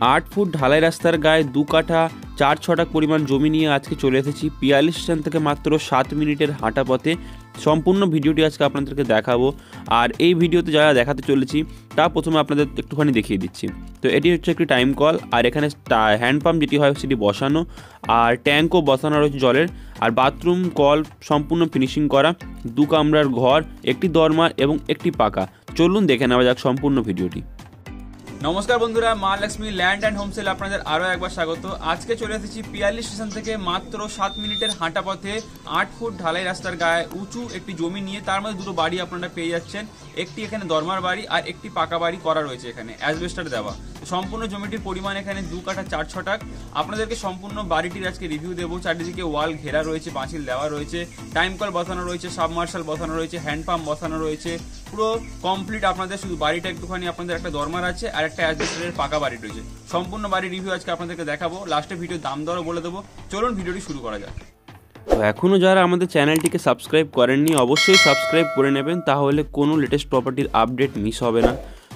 8 foot ঢালাই রাস্তার গায়ে 2 কাঠা 4 ছটাক পরিমাণ জমি নিয়ে আজকে চলে এসেছি পিয়ালি স্টেশন থেকে মাত্র 7 মিনিটের হাঁটা পথে। সম্পূর্ণ ভিডিওটি আজকে আপনাদেরকে দেখাবো। আর এই ভিডিওতে যারা দেখাতে চলেছি তা প্রথমে আপনাদের একটুখানি দেখিয়ে দিচ্ছি। তো এটি হচ্ছে একটি টাইম কল, আর এখানে হ্যান্ড পাম্প যেটি হয় সেটি বসানো, আর ট্যাঙ্কও বসানো রয়েছে জলের, আর বাথরুম কল সম্পূর্ণ ফিনিশিং করা, 2 কামরার ঘর, একটি দরমার এবং একটি পাকা। চলুন দেখে নেওয়া যাক সম্পূর্ণ ভিডিওটি। নমস্কার বন্ধুরা, মা লক্ষ্মী ল্যান্ড অ্যান্ড হোমসেল আপনাদের আরও একবার স্বাগত। আজকে চলে এসেছি পিয়ালি স্টেশন থেকে মাত্র 7 মিনিটের হাঁটা পথে 8 ফুট ঢালাই রাস্তার গায়ে উঁচু একটি জমি নিয়ে। তার মধ্যে 2টো বাড়ি আপনারা পেয়ে যাচ্ছেন। একটি এখানে দরমার বাড়ি আর একটি পাকা বাড়ি করা রয়েছে, এখানে অ্যাসবেস্টার দেওয়া। সম্পূর্ণ জমিটির পরিমাণ এখানে 2 কাঠা 4 ছটাক। আপনাদেরকে সম্পূর্ণ বাড়িটির আজকে রিভিউ দেবো। চারিদিকে ওয়াল ঘেরা রয়েছে, পাঁচিল দেওয়া রয়েছে, টাইম কল বসানো রয়েছে, সাবমার্শাল বসানো রয়েছে, হ্যান্ড পাম্প বসানো রয়েছে, পুরো কমপ্লিট আপনাদের। শুধু বাড়িটা একটুখানি আপনাদের একটা দরমার আছে আর একটা অ্যাসবেস্টারের পাকা বাড়ি রয়েছে। সম্পূর্ণ বাড়ির রিভিউ আজকে আপনাদেরকে দেখাবো। লাস্টে ভিডিওর দাম দরও বলে দেবো। চলুন ভিডিওটি শুরু করা যাক। তো এখনও যারা আমাদের চ্যানেলটিকে সাবস্ক্রাইব করেননি অবশ্যই সাবস্ক্রাইব করে নেবেন, তাহলে কোনো লেটেস্ট প্রপার্টির আপডেট মিস হবে না।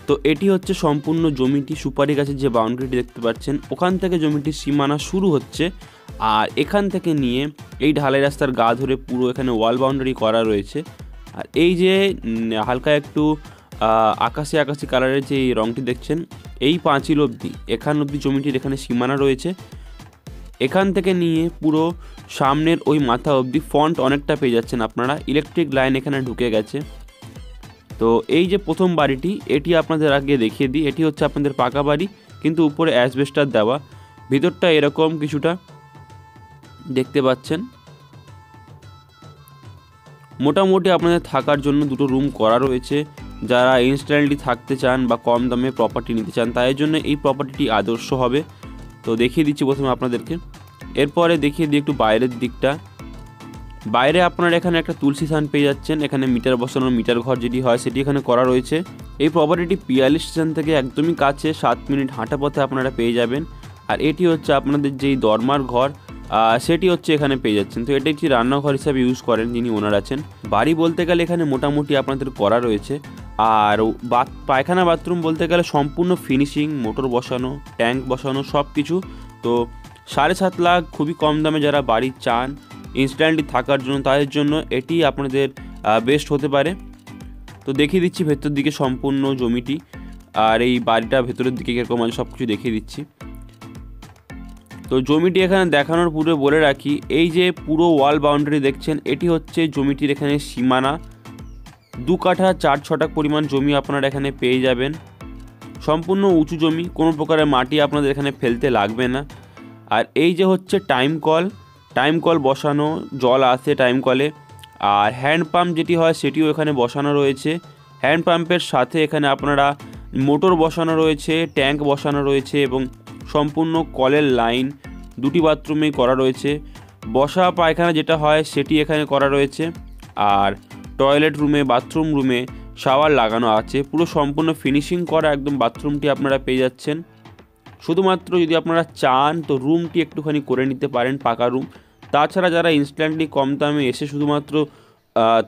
তো এটি হচ্ছে সম্পূর্ণ জমিটি, সুপারি গাছের যে বাউন্ডারিটি দেখতে পাচ্ছেন ওখান থেকে জমিটির সীমানা শুরু হচ্ছে, আর এখান থেকে নিয়ে এই ঢালাই রাস্তার গা ধরে পুরো এখানে ওয়াল বাউন্ডারি করা রয়েছে। আর এই যে হালকা একটু আকাশি আকাশি কালারের যে রঙটি দেখছেন, এই পাঁচিল অবধি এখান অবধি জমিটির এখানে সীমানা রয়েছে। এখান থেকে নিয়ে পুরো সামনের ওই মাথা অবধি ফন্ট অনেকটা পেয়ে যাচ্ছেন আপনারা। ইলেকট্রিক লাইন এখানে ঢুকে গেছে। তো এই যে প্রথম বাড়িটি, এটি আপনাদের আগে দেখিয়ে দিই। এটি হচ্ছে আপনাদের পাকা বাড়ি, কিন্তু উপরে অ্যাসবেস্টার দেওয়া। ভিতরটা এরকম কিছুটা দেখতে পাচ্ছেন। মোটামুটি আপনাদের থাকার জন্য 2টো রুম করা রয়েছে। যারা ইনস্ট্যান্টলি থাকতে চান বা কম দামে প্রপার্টি নিতে চান তাদের জন্য এই প্রপার্টিটি আদর্শ হবে। তো দেখিয়ে দিচ্ছি প্রথমে আপনাদেরকে। এরপরে দেখিয়ে দিই একটু বাইরের দিকটা। বাইরে আপনারা এখানে একটা তুলসী থান পেয়ে যাচ্ছেন। এখানে মিটার বসানোর মিটার ঘর যেটি হয় সেটি এখানে করা রয়েছে। এই প্রপার্টিটি পিয়ালি স্টেশন থেকে একদমই কাছে, 7 মিনিট হাঁটা পথে আপনারা পেয়ে যাবেন। আর এটি হচ্ছে আপনাদের যেই দরমার ঘর সেটি হচ্ছে এখানে পেয়ে যাচ্ছেন। তো এটি একটি রান্নাঘর হিসাবে ইউজ করেন যিনি ওনার আছেন। বাড়ি বলতে গেলে এখানে মোটামুটি আপনাদের করা রয়েছে। আর পায়খানা বাথরুম বলতে গেলে সম্পূর্ণ ফিনিশিং, মোটর বসানো, ট্যাঙ্ক বসানো, সব কিছু। তো 7.5 লাখ খুবই কম দামে যারা বাড়ি চান ইনস্ট্যান্টলি থাকার জন্য তাদের জন্য এটি আপনাদের বেস্ট হতে পারে। তো দেখিয়ে দিচ্ছি ভেতর দিকে সম্পূর্ণ জমিটি, আর এই বাড়িটা ভেতরের দিকে কীরকম আছে সব কিছু দেখিয়ে দিচ্ছি। তো জমিটি এখানে দেখানোর পূর্বে বলে রাখি, এই যে পুরো ওয়াল বাউন্ডারি দেখছেন এটি হচ্ছে জমিটির এখানে সীমানা। 2 কাঠা 4 ছটাক পরিমাণ জমি আপনারা এখানে পেয়ে যাবেন। সম্পূর্ণ উঁচু জমি, কোনো প্রকারের মাটি আপনাদের এখানে ফেলতে লাগবে না। আর এই যে হচ্ছে টাইম কল বসানো, জল আসে টাইম কলে। আর হ্যান্ড পাম্প যেটি হয় সেটিও এখানে বসানো রয়েছে। হ্যান্ড পাম্পের সাথে এখানে আপনারা মোটর বসানো রয়েছে, ট্যাঙ্ক বসানো রয়েছে এবং সম্পূর্ণ কলের লাইন 2টি বাথরুমেই করা রয়েছে। বসা পায়খানা যেটা হয় সেটি এখানে করা রয়েছে। আর টয়লেট রুমে, বাথরুম রুমে শাওয়ার লাগানো আছে। পুরো সম্পূর্ণ ফিনিশিং করা একদম বাথরুমটি আপনারা পেয়ে যাচ্ছেন। শুধুমাত্র যদি আপনারা চান তো রুমটি একটুখানি করে নিতে পারেন, পাকা রুম। তাছাড়া যারা ইনস্ট্যান্টলি কম দামে এসে শুধুমাত্র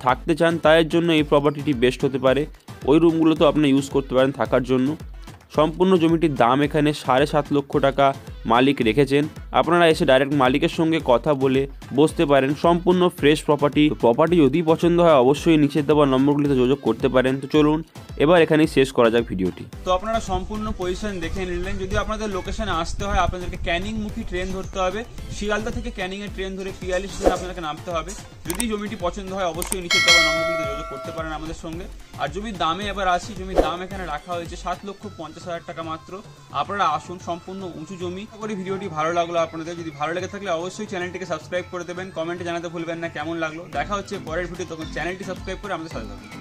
থাকতে চান তাদের জন্য এই প্রপার্টিটি বেস্ট হতে পারে। ওই রুমগুলো তো আপনি ইউজ করতে পারেন থাকার জন্য। সম্পূর্ণ জমিটির দাম এখানে 7.5 লক্ষ টাকা মালিক রেখেছেন। আপনারা এসে ডাইরেক্ট মালিকের সঙ্গে কথা বলে বসতে পারেন। সম্পূর্ণ ফ্রেশ প্রপার্টি যদি পছন্দ হয় অবশ্যই নিচে দেওয়া নম্বরগুলিতে যোগাযোগ করতে পারেন। তো চলুন এবার এখানেই শেষ করা যাক ভিডিওটি। তো আপনারা সম্পূর্ণ পজিশন দেখে নিলেন। যদি আপনাদের লোকেশনে আসতে হয় আপনাদেরকে ক্যানিংমুখী ট্রেন ধরতে হবে। শিয়ালদা থেকে ক্যানিংয়ের ট্রেন ধরে পিয়ালি স্টেশনে আপনাদেরকে নামতে হবে। যদি জমিটি পছন্দ হয় অবশ্যই নিচে দেওয়া নম্বরগুলিতে যোগাযোগ করতে পারেন আমাদের সঙ্গে। আর জমির দামে এবার আসি। জমির দাম এখানে রাখা হয়েছে 7,50,000 টাকা মাত্র। আপনারা আসুন, সম্পূর্ণ উঁচু জমি। করে ভিডিওটি ভালো লাগলো আপনাদের, যদি ভালো লেগে থাকলে অবশ্যই চ্যানেলটিকে সাবস্ক্রাইব করে দেবেন। কমেন্টে জানাতে ভুলবেন না কেমন লাগলো। দেখা হচ্ছে পরের ভিডিও, তখন চ্যানেলটি সাবস্ক্রাইব করে আমাদের সাথে থাকুন।